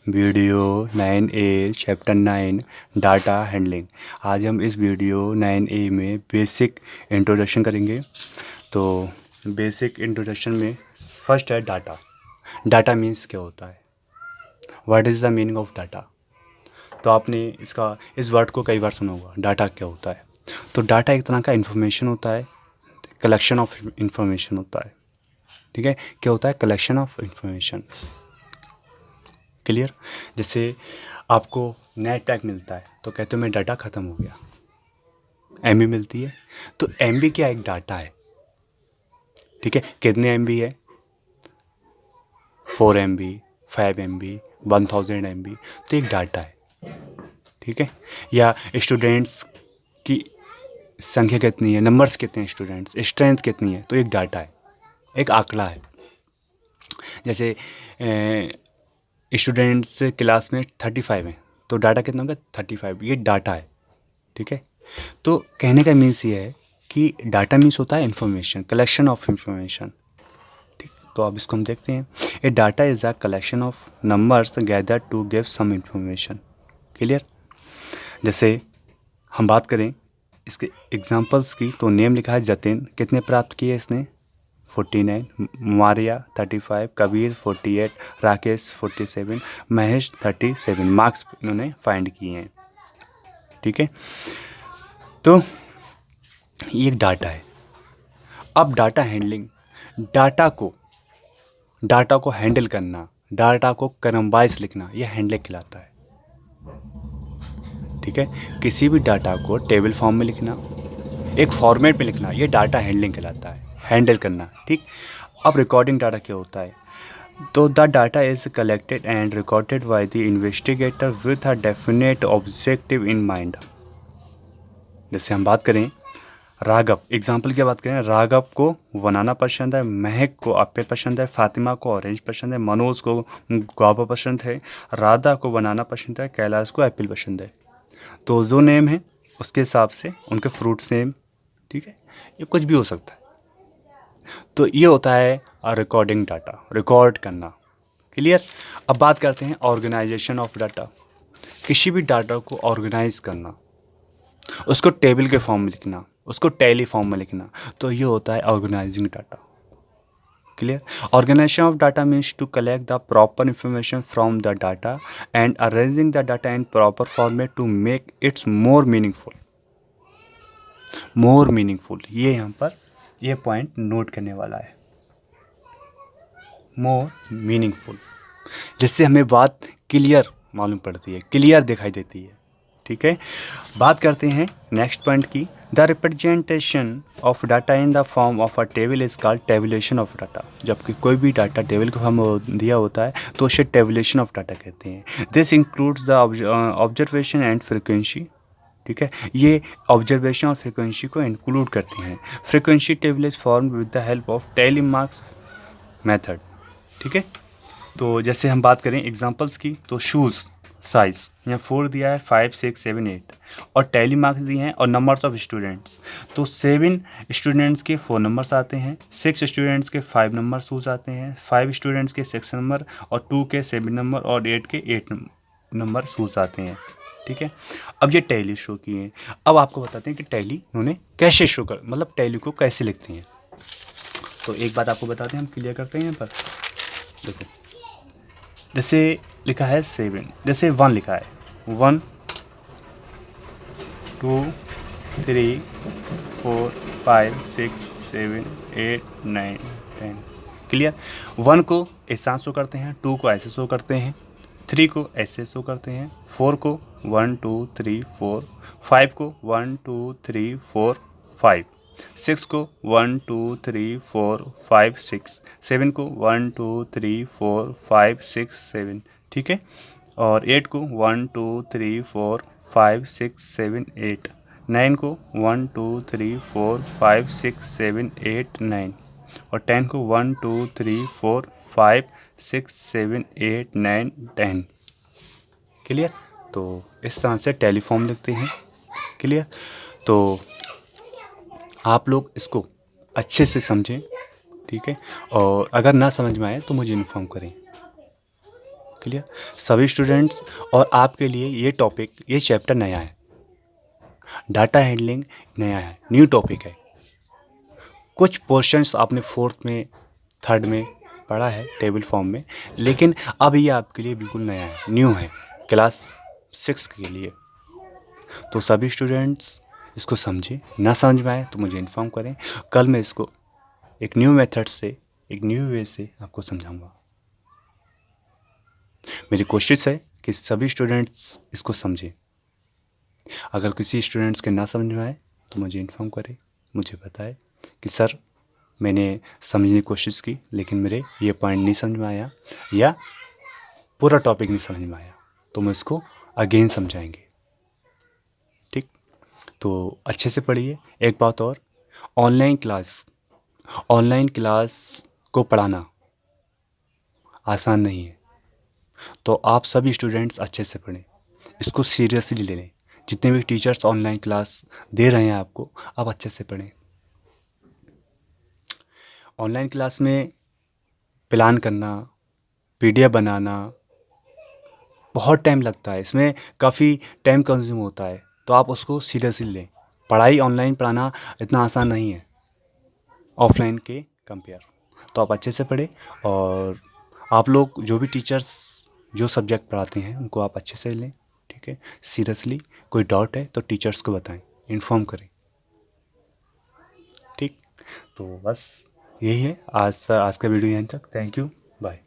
Video 9A chapter 9 data handling. आज हम इस वीडियो 9A में बेसिक इंट्रोडक्शन करेंगे। तो बेसिक इंट्रोडक्शन में फर्स्ट है डाटा। डाटा मीन्स क्या होता है, what is the meaning of data. तो आपने इस वर्ड को कई बार सुना होगा, डाटा क्या होता है। तो डाटा एक तरह का इन्फॉर्मेशन होता है, कलेक्शन ऑफ इंफॉर्मेशन होता है। ठीक है, क्या होता है, कलेक्शन ऑफ इंफॉर्मेशन। क्लियर। जैसे आपको नेट पैक मिलता है तो कहते हो मैं डाटा ख़त्म हो गया, एमबी मिलती है। तो एमबी क्या, एक डाटा है। ठीक है, कितने एमबी है, 4 MB, 5 MB, 1000 MB, तो एक डाटा है। ठीक है, या स्टूडेंट्स की संख्या कितनी है, नंबर्स कितने हैं स्टूडेंट्स, स्ट्रेंथ कितनी है, तो एक डाटा है, एक आंकड़ा है। जैसे स्टूडेंट्स क्लास में 35 हैं तो डाटा कितना होगा, 35, ये डाटा है। ठीक है, तो कहने का मीन्स ये है कि डाटा मीन्स होता है इन्फॉर्मेशन, कलेक्शन ऑफ इंफॉर्मेशन। ठीक, तो अब इसको हम देखते हैं। A data is a collection of numbers gather to give some information. Clear. जैसे हम बात करें इसके एग्जांपल्स की, तो नेम लिखा है जतिन, कितने प्राप्त किए इसने, 49, मारिया 35, कबीर 48, राकेश 47, महेश 37 मार्क्स इन्होंने फाइंड किए हैं। ठीक है, तो ये एक डाटा है। अब डाटा हैंडलिंग, डाटा को हैंडल करना, डाटा को क्रमवाइज लिखना, यह हैंडलिंग कहलाता है। ठीक है, किसी भी डाटा को टेबल फॉर्म में लिखना, एक फॉर्मेट में लिखना, यह डाटा हैंडलिंग कहलाता है, हैंडल करना। ठीक, अब रिकॉर्डिंग डाटा क्या होता है, तो the data is collected and recorded by the investigator with a definite objective in mind. जैसे हम बात करें राघव, एग्जाम्पल की बात करें, राघव को बनाना पसंद है, महक को एप्पल पसंद है, फातिमा को ऑरेंज पसंद है, मनोज को गुआवा पसंद है, राधा को बनाना पसंद है, कैलाश को एप्पल पसंद है। तो जो नेम है उसके हिसाब से उनके फ्रूट्स नेम। ठीक है, ये कुछ भी हो सकता है। तो ये होता है रिकॉर्डिंग डाटा, रिकॉर्ड करना। क्लियर। अब बात करते हैं ऑर्गेनाइजेशन ऑफ डाटा। किसी भी डाटा को ऑर्गेनाइज करना, उसको टेबल के फॉर्म में लिखना, उसको टैली फॉर्म में लिखना, तो ये होता है organising data. Clear. Organisation of data means to collect the proper information from the data and arranging the data in proper format to make its more meaningful. More meaningful, ये यहाँ पर ये पॉइंट नोट करने वाला है, more meaningful, जिससे हमें बात क्लियर मालूम पड़ती है, क्लियर दिखाई देती है। ठीक है, बात करते हैं नेक्स्ट पॉइंट की। The representation of data in the form of a table is called tabulation of data. जबकि कोई भी डाटा टेबल के फॉर्म में दिया होता है तो उसे टेबुलेशन ऑफ डाटा कहते हैं। This includes the observation and frequency. ठीक है, ये ऑब्जर्वेशन और फ्रिक्वेंसी को इंक्लूड करते हैं। Frequency table is form with the help of tally marks method. ठीक है, तो जैसे हम बात करें एग्जांपल्स की, तो शूज़ साइज़ यहाँ 4 दिया है, 5, 6, 7, 8, और टैली मार्क्स दिए हैं और नंबर्स ऑफ स्टूडेंट्स। तो 7 स्टूडेंट्स के 4 नंबर्स आते हैं, 6 स्टूडेंट्स के 5 नंबर शूज़ आते हैं, 5 स्टूडेंट्स के 6 नंबर, और 2 के 7 नंबर, और 8 के 8 नंबर शूज़ आते हैं। ठीक है, अब ये टैली शो किए हैं। अब आपको बताते हैं कि टैली उन्होंने कैसे शो कर, मतलब टैली को कैसे लिखते हैं। तो एक बात आपको बताते हैं, हम क्लियर करते हैं यहाँ पर। देखो, जैसे लिखा है 7, जैसे 1 लिखा है, 1 2 3 4 5 6 7 8 9 10। क्लियर। 1 को इस तरह शो करते हैं, 2 को ऐसे शो करते हैं, 3 को ऐसे शो करते हैं, 4 को 1 2 3 4, 5 को 1 2 3 4 5, 6 को 1 2 3 4 5 6, 7 को 1 2 3 4 5 6 7। ठीक है, और 8 को 1 2 3 4 5 6 7 8, 9 को 1 2 3 4 5 6 7 8 9, और 10 को 1 2 3 4 5 6 7 8 9 10। क्लियर। तो इस तरह से टेलीफॉर्म लिखते हैं। क्लियर। तो आप लोग इसको अच्छे से समझें। ठीक है, और अगर ना समझ में आए तो मुझे इन्फॉर्म करें। क्लियर सभी स्टूडेंट्स। और आपके लिए ये टॉपिक, ये चैप्टर नया है, डाटा हैंडलिंग नया है, न्यू टॉपिक है। कुछ पोर्शंस आपने फोर्थ में, थर्ड में पढ़ा है टेबल फॉर्म में, लेकिन अब ये आपके लिए बिल्कुल नया है, न्यू है, क्लास 6 के लिए। तो सभी स्टूडेंट्स इसको समझें, ना समझ में आए तो मुझे इन्फॉर्म करें। कल मैं इसको एक न्यू मेथड से, एक न्यू वे से आपको समझाऊंगा। मेरी कोशिश है कि सभी स्टूडेंट्स इसको समझें। अगर किसी स्टूडेंट्स के ना समझ में आए तो मुझे इन्फॉर्म करें, मुझे बताए कि सर मैंने समझने की कोशिश की लेकिन मेरे ये पॉइंट नहीं समझ में आया या पूरा टॉपिक नहीं समझ में आया, तो मैं इसको अगेन समझाएंगे। ठीक, तो अच्छे से पढ़िए। एक बात और, ऑनलाइन क्लास को पढ़ाना आसान नहीं है, तो आप सभी स्टूडेंट्स अच्छे से पढ़ें, इसको सीरियसली ले लें। जितने भी टीचर्स ऑनलाइन क्लास दे रहे हैं आपको, आप अच्छे से पढ़ें। ऑनलाइन क्लास में प्लान करना, पीडीएफ बनाना बहुत टाइम लगता है, इसमें काफ़ी टाइम कंज्यूम होता है, तो आप उसको सीरियसली लें। पढ़ाई ऑनलाइन पढ़ाना इतना आसान नहीं है ऑफलाइन के कंपेयर। तो आप अच्छे से पढ़ें, और आप लोग जो भी टीचर्स जो सब्जेक्ट पढ़ाते हैं उनको आप अच्छे से लें, ठीक है, सीरियसली। कोई डाउट है तो टीचर्स को बताएं, इन्फॉर्म करें। ठीक, तो बस यही है आज का वीडियो यहाँ तक। Thank you, bye.